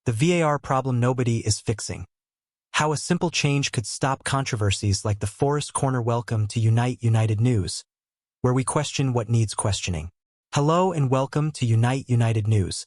The VAR problem nobody is fixing. How a simple change could stop controversies like the Forest Corner. Welcome to Unite United News, where we question what needs questioning. Hello and welcome to Unite United News,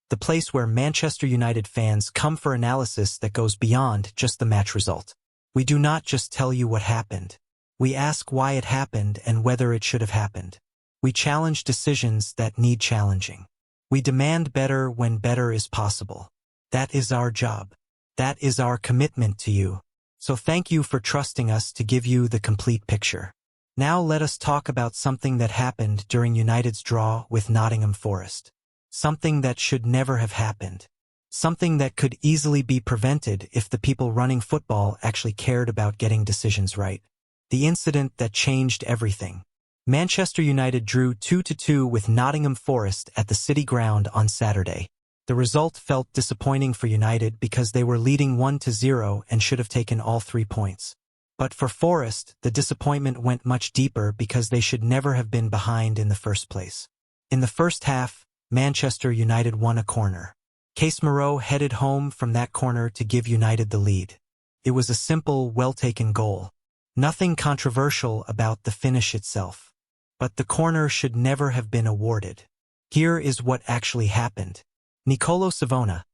the place where Manchester United fans come for analysis that goes beyond just the match result. We do not just tell you what happened. We ask why it happened and whether it should have happened. We challenge decisions that need challenging. We demand better when better is possible. That is our job. That is our commitment to you. So thank you for trusting us to give you the complete picture. Now let us talk about something that happened during United's draw with Nottingham Forest. Something that should never have happened. Something that could easily be prevented if the people running football actually cared about getting decisions right. The incident that changed everything. Manchester United drew 2-2 with Nottingham Forest at the City Ground on Saturday. The result felt disappointing for United because they were leading 1-0 and should have taken all 3 points. But for Forest, the disappointment went much deeper because they should never have been behind in the first place. In the first half, Manchester United won a corner. Casemiro headed home from that corner to give United the lead. It was a simple, well-taken goal. Nothing controversial about the finish itself. But the corner should never have been awarded. Here is what actually happened. Nicolo Savona,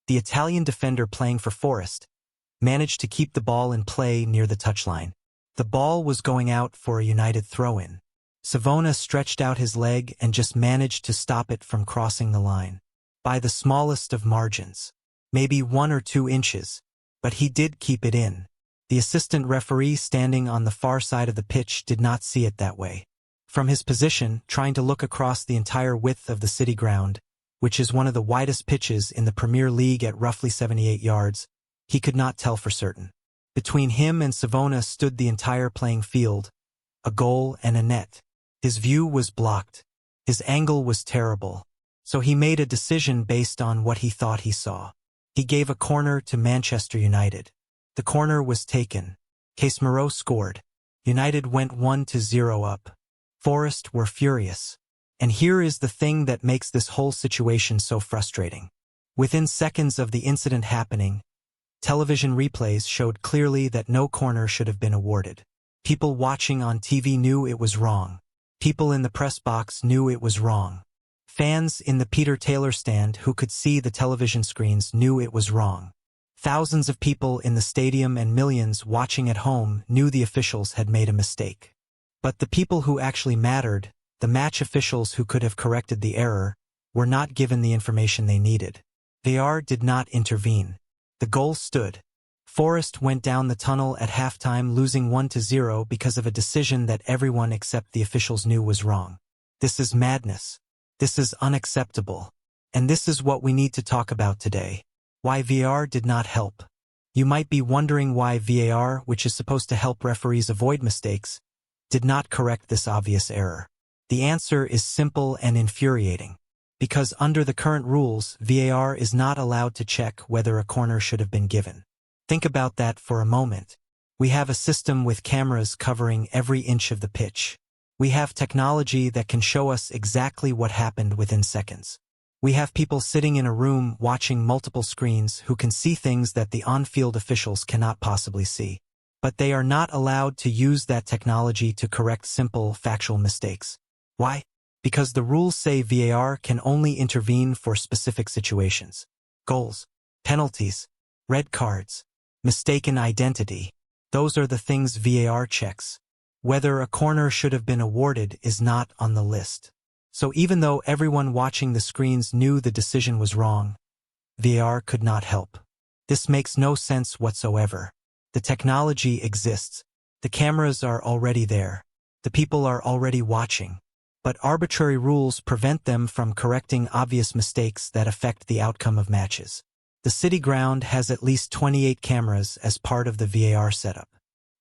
the Italian defender playing for Forest, managed to keep the ball in play near the touchline. The ball was going out for a United throw-in. Savona stretched out his leg and just managed to stop it from crossing the line. By the smallest of margins. Maybe 1 or 2 inches. But he did keep it in. The assistant referee standing on the far side of the pitch did not see it that way. From his position, trying to look across the entire width of the City Ground, which is one of the widest pitches in the Premier League at roughly 78 yards, he could not tell for certain. Between him and Savona stood the entire playing field, a goal and a net. His view was blocked. His angle was terrible. So he made a decision based on what he thought he saw. He gave a corner to Manchester United. The corner was taken. Casemiro scored. United went 1-0 up. Forest were furious. And here is the thing that makes this whole situation so frustrating. Within seconds of the incident happening, television replays showed clearly that no corner should have been awarded. People watching on TV knew it was wrong. People in the press box knew it was wrong. Fans in the Peter Taylor stand who could see the television screens knew it was wrong. Thousands of people in the stadium and millions watching at home knew the officials had made a mistake. But the people who actually mattered, the match officials who could have corrected the error, were not given the information they needed. VAR did not intervene. The goal stood. Forest went down the tunnel at halftime losing 1-0 because of a decision that everyone except the officials knew was wrong. This is madness. This is unacceptable. And this is what we need to talk about today. Why VAR did not help. You might be wondering why VAR, which is supposed to help referees avoid mistakes, did not correct this obvious error. The answer is simple and infuriating. Because under the current rules, VAR is not allowed to check whether a corner should have been given. Think about that for a moment. We have a system with cameras covering every inch of the pitch. We have technology that can show us exactly what happened within seconds. We have people sitting in a room watching multiple screens who can see things that the on-field officials cannot possibly see. But they are not allowed to use that technology to correct simple, factual mistakes. Why? Because the rules say VAR can only intervene for specific situations. Goals, penalties, red cards, mistaken identity. Those are the things VAR checks. Whether a corner should have been awarded is not on the list. So even though everyone watching the screens knew the decision was wrong, VAR could not help. This makes no sense whatsoever. The technology exists. The cameras are already there. The people are already watching. But arbitrary rules prevent them from correcting obvious mistakes that affect the outcome of matches. The City Ground has at least 28 cameras as part of the VAR setup.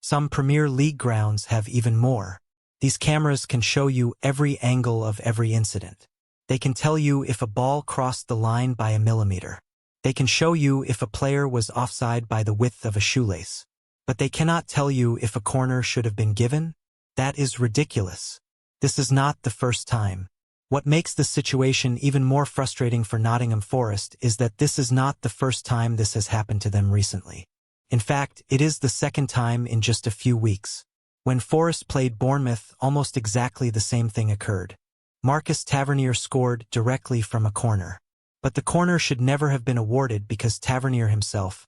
Some Premier League grounds have even more. These cameras can show you every angle of every incident. They can tell you if a ball crossed the line by a millimeter. They can show you if a player was offside by the width of a shoelace. But they cannot tell you if a corner should have been given? That is ridiculous. This is not the first time. What makes this situation even more frustrating for Nottingham Forest is that this is not the first time this has happened to them recently. In fact, it is the second time in just a few weeks. When Forest played Bournemouth, almost exactly the same thing occurred. Marcus Tavernier scored directly from a corner. But the corner should never have been awarded because Tavernier himself,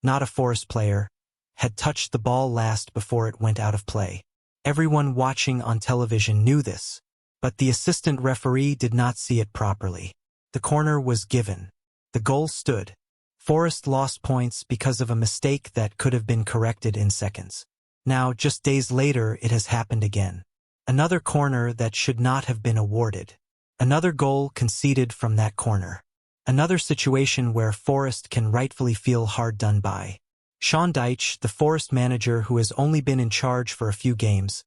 not a Forest player, had touched the ball last before it went out of play. Everyone watching on television knew this, but the assistant referee did not see it properly. The corner was given. The goal stood. Forest lost points because of a mistake that could have been corrected in seconds. Now, just days later, it has happened again. Another corner that should not have been awarded. Another goal conceded from that corner. Another situation where Forest can rightfully feel hard done by. Sean Dyche, the Forest manager who has only been in charge for a few games,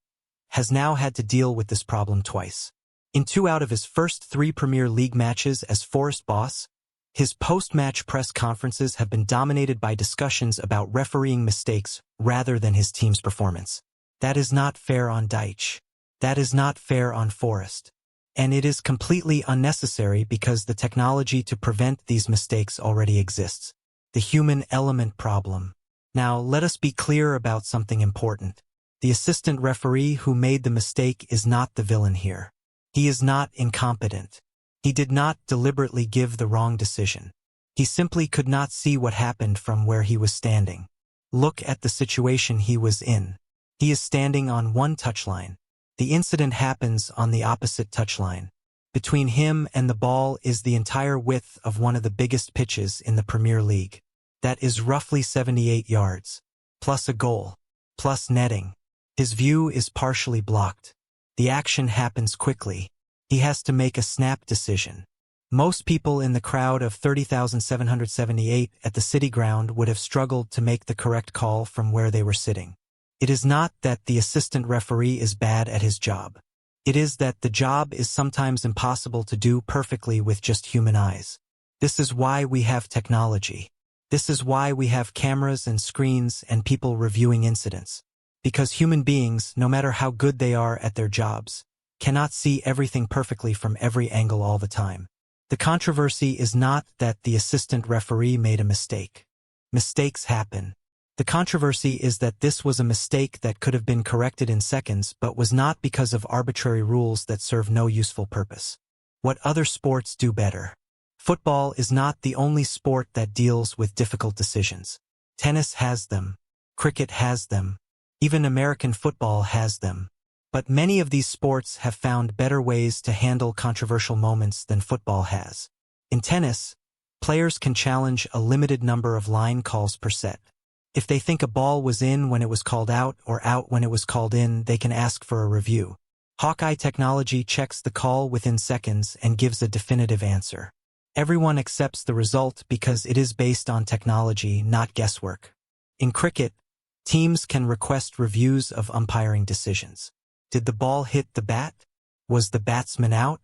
has now had to deal with this problem twice. In 2 out of his first 3 Premier League matches as Forest boss, his post-match press conferences have been dominated by discussions about refereeing mistakes rather than his team's performance. That is not fair on Dyche. That is not fair on Forest. And it is completely unnecessary because the technology to prevent these mistakes already exists. The human element problem. Now, let us be clear about something important. The assistant referee who made the mistake is not the villain here. He is not incompetent. He did not deliberately give the wrong decision. He simply could not see what happened from where he was standing. Look at the situation he was in. He is standing on one touchline. The incident happens on the opposite touchline. Between him and the ball is the entire width of one of the biggest pitches in the Premier League. That is roughly 78 yards, plus a goal, plus netting. His view is partially blocked. The action happens quickly. He has to make a snap decision. Most people in the crowd of 30,778 at the City Ground would have struggled to make the correct call from where they were sitting. It is not that the assistant referee is bad at his job. It is that the job is sometimes impossible to do perfectly with just human eyes. This is why we have technology. This is why we have cameras and screens and people reviewing incidents. Because human beings, no matter how good they are at their jobs, cannot see everything perfectly from every angle all the time. The controversy is not that the assistant referee made a mistake. Mistakes happen. The controversy is that this was a mistake that could have been corrected in seconds but was not because of arbitrary rules that serve no useful purpose. What other sports do better? Football is not the only sport that deals with difficult decisions. Tennis has them. Cricket has them. Even American football has them. But many of these sports have found better ways to handle controversial moments than football has. In tennis, players can challenge a limited number of line calls per set. If they think a ball was in when it was called out or out when it was called in, they can ask for a review. Hawkeye technology checks the call within seconds and gives a definitive answer. Everyone accepts the result because it is based on technology, not guesswork. In cricket, teams can request reviews of umpiring decisions. Did the ball hit the bat? Was the batsman out?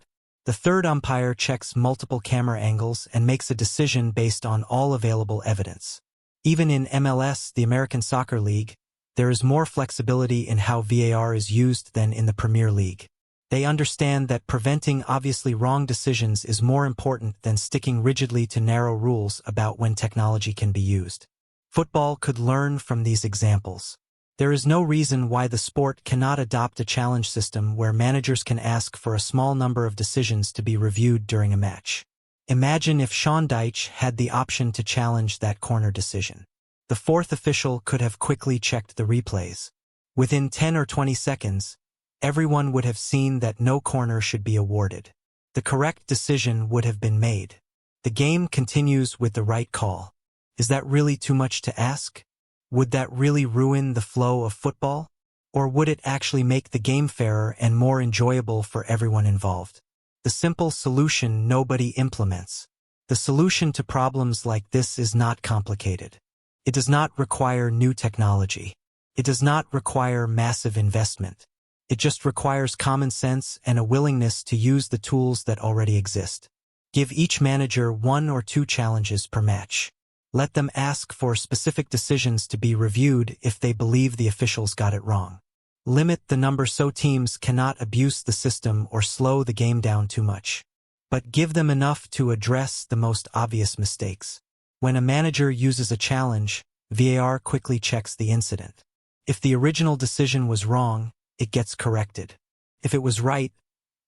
The third umpire checks multiple camera angles and makes a decision based on all available evidence. Even in MLS, the American Soccer League, there is more flexibility in how VAR is used than in the Premier League. They understand that preventing obviously wrong decisions is more important than sticking rigidly to narrow rules about when technology can be used. Football could learn from these examples. There is no reason why the sport cannot adopt a challenge system where managers can ask for a small number of decisions to be reviewed during a match. Imagine if Sean Dyche had the option to challenge that corner decision. The fourth official could have quickly checked the replays. Within 10 or 20 seconds, everyone would have seen that no corner should be awarded. The correct decision would have been made. The game continues with the right call. Is that really too much to ask? Would that really ruin the flow of football? Or would it actually make the game fairer and more enjoyable for everyone involved? The simple solution nobody implements. The solution to problems like this is not complicated. It does not require new technology. It does not require massive investment. It just requires common sense and a willingness to use the tools that already exist. Give each manager 1 or 2 challenges per match. Let them ask for specific decisions to be reviewed if they believe the officials got it wrong. Limit the number so teams cannot abuse the system or slow the game down too much. But give them enough to address the most obvious mistakes. When a manager uses a challenge, VAR quickly checks the incident. If the original decision was wrong, it gets corrected. If it was right,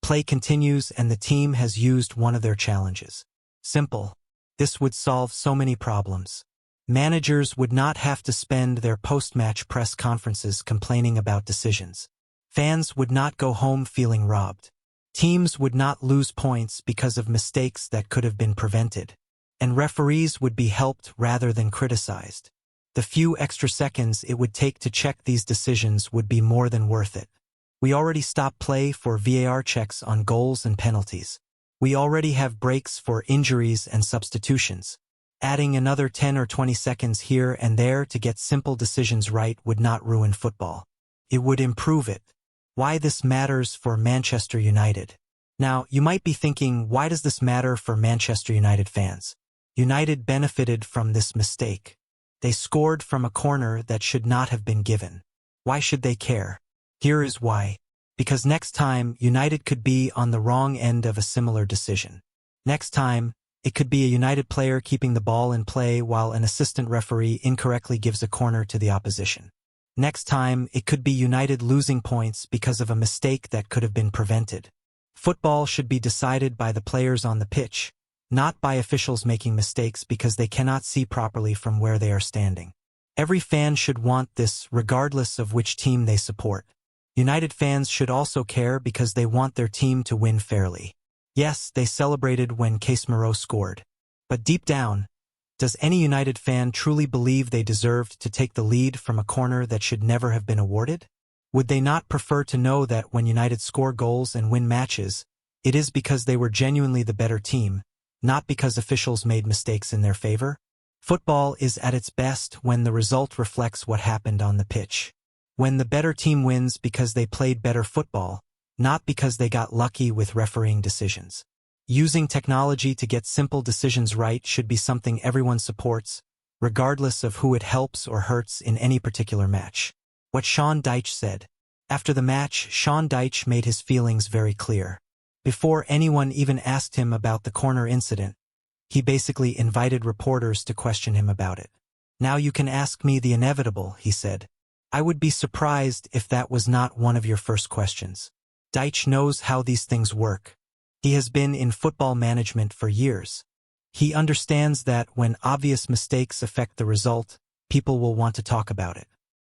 play continues and the team has used one of their challenges. Simple. This would solve so many problems. Managers would not have to spend their post-match press conferences complaining about decisions. Fans would not go home feeling robbed. Teams would not lose points because of mistakes that could have been prevented. And referees would be helped rather than criticized. The few extra seconds it would take to check these decisions would be more than worth it. We already stop play for VAR checks on goals and penalties. We already have breaks for injuries and substitutions. Adding another 10 or 20 seconds here and there to get simple decisions right would not ruin football. It would improve it. Why this matters for Manchester United. Now, you might be thinking, why does this matter for Manchester United fans? United benefited from this mistake. They scored from a corner that should not have been given. Why should they care? Here is why. Because next time, United could be on the wrong end of a similar decision. Next time, it could be a United player keeping the ball in play while an assistant referee incorrectly gives a corner to the opposition. Next time, it could be United losing points because of a mistake that could have been prevented. Football should be decided by the players on the pitch, not by officials making mistakes because they cannot see properly from where they are standing. Every fan should want this regardless of which team they support. United fans should also care because they want their team to win fairly. Yes, they celebrated when Casemiro scored. But deep down, does any United fan truly believe they deserved to take the lead from a corner that should never have been awarded? Would they not prefer to know that when United score goals and win matches, it is because they were genuinely the better team, not because officials made mistakes in their favor? Football is at its best when the result reflects what happened on the pitch. When the better team wins because they played better football, not because they got lucky with refereeing decisions. Using technology to get simple decisions right should be something everyone supports, regardless of who it helps or hurts in any particular match. What Sean Dyche said. After the match, Sean Dyche made his feelings very clear. Before anyone even asked him about the corner incident, he basically invited reporters to question him about it. Now you can ask me the inevitable, he said. I would be surprised if that was not one of your first questions. Dyche knows how these things work. He has been in football management for years. He understands that when obvious mistakes affect the result, people will want to talk about it.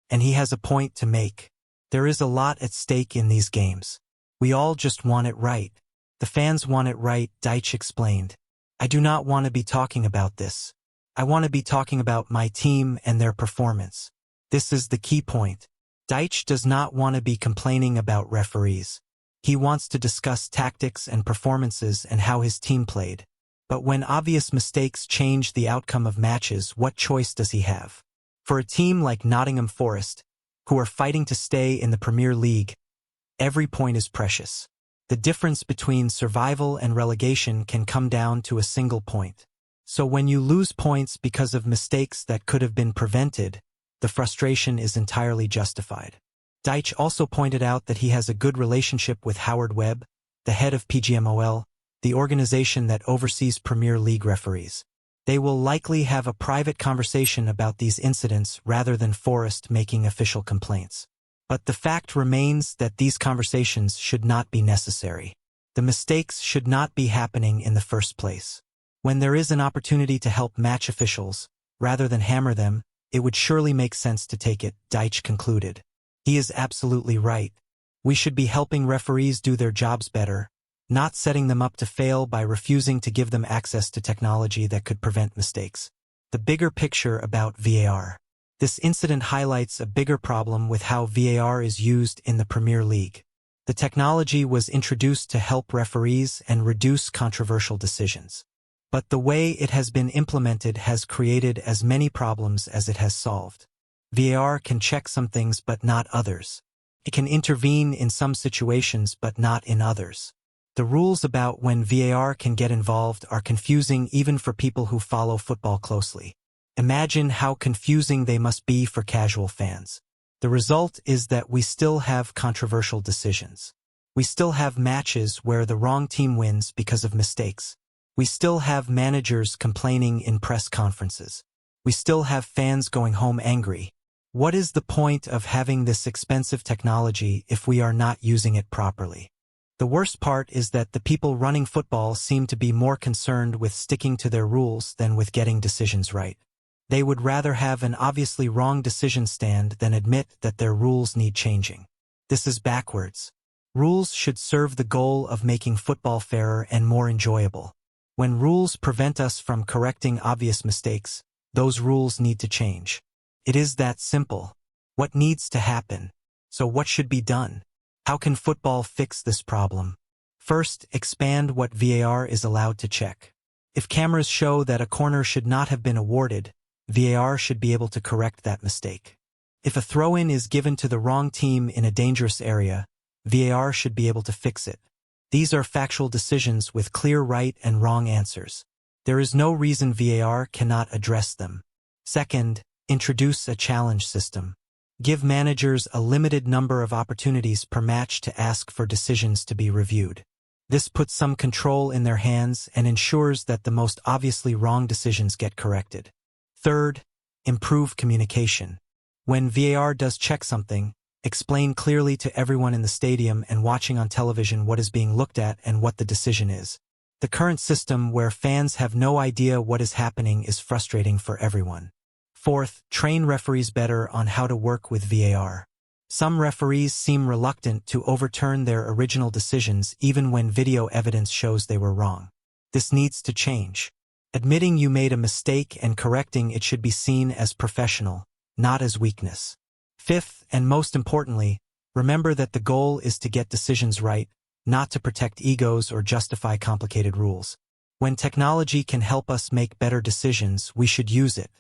And he has a point to make. There is a lot at stake in these games. We all just want it right. The fans want it right, Dyche explained. I do not want to be talking about this. I want to be talking about my team and their performance. This is the key point. Dyche does not want to be complaining about referees. He wants to discuss tactics and performances and how his team played. But when obvious mistakes change the outcome of matches, what choice does he have? For a team like Nottingham Forest, who are fighting to stay in the Premier League, every point is precious. The difference between survival and relegation can come down to a single point. So when you lose points because of mistakes that could have been prevented, the frustration is entirely justified. Dyche also pointed out that he has a good relationship with Howard Webb, the head of PGMOL, the organization that oversees Premier League referees. They will likely have a private conversation about these incidents rather than Forest making official complaints. But the fact remains that these conversations should not be necessary. The mistakes should not be happening in the first place. When there is an opportunity to help match officials, rather than hammer them, it would surely make sense to take it, Dyche concluded. He is absolutely right. We should be helping referees do their jobs better, not setting them up to fail by refusing to give them access to technology that could prevent mistakes. The bigger picture about VAR. This incident highlights a bigger problem with how VAR is used in the Premier League. The technology was introduced to help referees and reduce controversial decisions. But the way it has been implemented has created as many problems as it has solved. VAR can check some things but not others. It can intervene in some situations but not in others. The rules about when VAR can get involved are confusing even for people who follow football closely. Imagine how confusing they must be for casual fans. The result is that we still have controversial decisions. We still have matches where the wrong team wins because of mistakes. We still have managers complaining in press conferences. We still have fans going home angry. What is the point of having this expensive technology if we are not using it properly? The worst part is that the people running football seem to be more concerned with sticking to their rules than with getting decisions right. They would rather have an obviously wrong decision stand than admit that their rules need changing. This is backwards. Rules should serve the goal of making football fairer and more enjoyable. When rules prevent us from correcting obvious mistakes, those rules need to change. It is that simple. What needs to happen? So what should be done? How can football fix this problem? First, expand what VAR is allowed to check. If cameras show that a corner should not have been awarded, VAR should be able to correct that mistake. If a throw-in is given to the wrong team in a dangerous area, VAR should be able to fix it. These are factual decisions with clear right and wrong answers. There is no reason VAR cannot address them. Second, introduce a challenge system. Give managers a limited number of opportunities per match to ask for decisions to be reviewed. This puts some control in their hands and ensures that the most obviously wrong decisions get corrected. Third, improve communication. When VAR does check something, explain clearly to everyone in the stadium and watching on television what is being looked at and what the decision is. The current system where fans have no idea what is happening is frustrating for everyone. Fourth, train referees better on how to work with VAR. Some referees seem reluctant to overturn their original decisions even when video evidence shows they were wrong. This needs to change. Admitting you made a mistake and correcting it should be seen as professional, not as weakness. Fifth, and most importantly, remember that the goal is to get decisions right, not to protect egos or justify complicated rules. When technology can help us make better decisions, we should use it.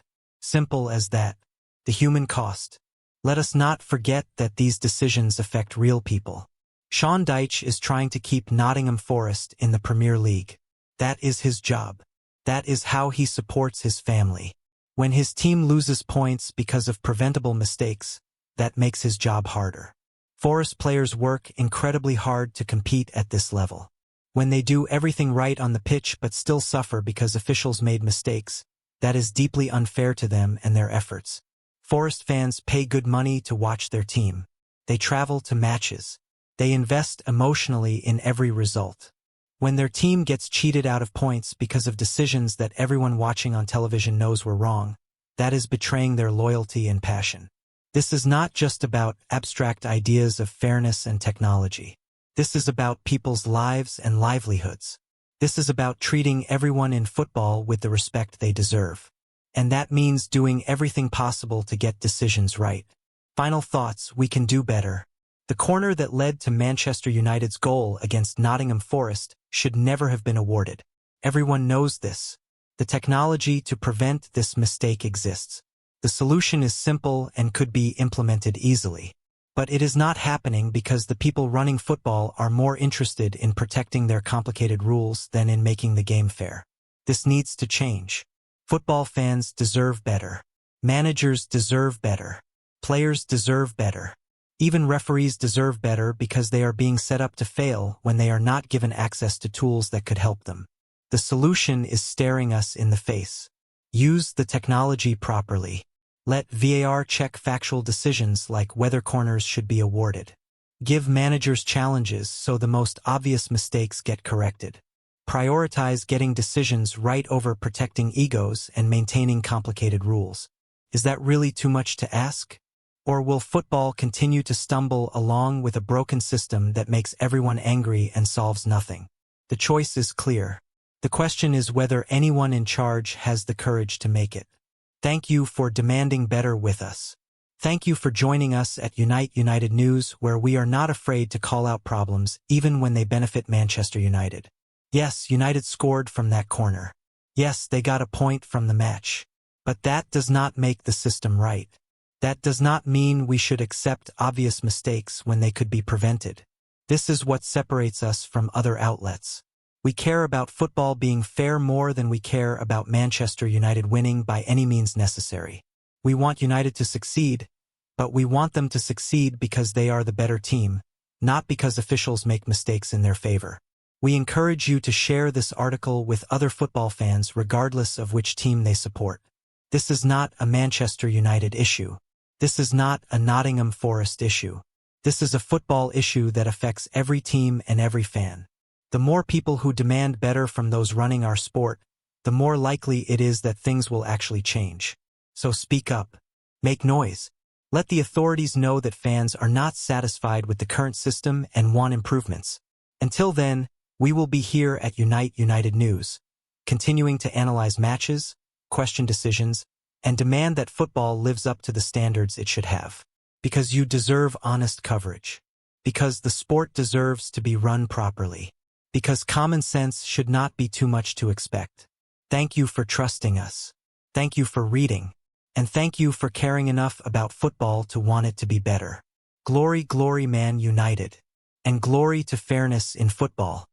Simple as that. The human cost. Let us not forget that these decisions affect real people. Sean Dyche is trying to keep Nottingham Forest in the Premier League. That is his job. That is how he supports his family. When his team loses points because of preventable mistakes, that makes his job harder. Forest players work incredibly hard to compete at this level. When they do everything right on the pitch but still suffer because officials made mistakes, that is deeply unfair to them and their efforts. Forest fans pay good money to watch their team. They travel to matches. They invest emotionally in every result. When their team gets cheated out of points because of decisions that everyone watching on television knows were wrong, that is betraying their loyalty and passion. This is not just about abstract ideas of fairness and technology. This is about people's lives and livelihoods. This is about treating everyone in football with the respect they deserve. And that means doing everything possible to get decisions right. Final thoughts: we can do better. The corner that led to Manchester United's goal against Nottingham Forest should never have been awarded. Everyone knows this. The technology to prevent this mistake exists. The solution is simple and could be implemented easily. But it is not happening because the people running football are more interested in protecting their complicated rules than in making the game fair. This needs to change. Football fans deserve better. Managers deserve better. Players deserve better. Even referees deserve better because they are being set up to fail when they are not given access to tools that could help them. The solution is staring us in the face. Use the technology properly. Let VAR check factual decisions like whether corners should be awarded. Give managers challenges so the most obvious mistakes get corrected. Prioritize getting decisions right over protecting egos and maintaining complicated rules. Is that really too much to ask? Or will football continue to stumble along with a broken system that makes everyone angry and solves nothing? The choice is clear. The question is whether anyone in charge has the courage to make it. Thank you for demanding better with us. Thank you for joining us at United News, where we are not afraid to call out problems even when they benefit Manchester United. Yes, United scored from that corner. Yes, they got a point from the match. But that does not make the system right. That does not mean we should accept obvious mistakes when they could be prevented. This is what separates us from other outlets. We care about football being fair more than we care about Manchester United winning by any means necessary. We want United to succeed, but we want them to succeed because they are the better team, not because officials make mistakes in their favor. We encourage you to share this article with other football fans regardless of which team they support. This is not a Manchester United issue. This is not a Nottingham Forest issue. This is a football issue that affects every team and every fan. The more people who demand better from those running our sport, the more likely it is that things will actually change. So speak up. Make noise. Let the authorities know that fans are not satisfied with the current system and want improvements. Until then, we will be here at Unite United News, continuing to analyze matches, question decisions, and demand that football lives up to the standards it should have. Because you deserve honest coverage. Because the sport deserves to be run properly. Because common sense should not be too much to expect. Thank you for trusting us. Thank you for reading. And thank you for caring enough about football to want it to be better. Glory, glory, Man United. And glory to fairness in football.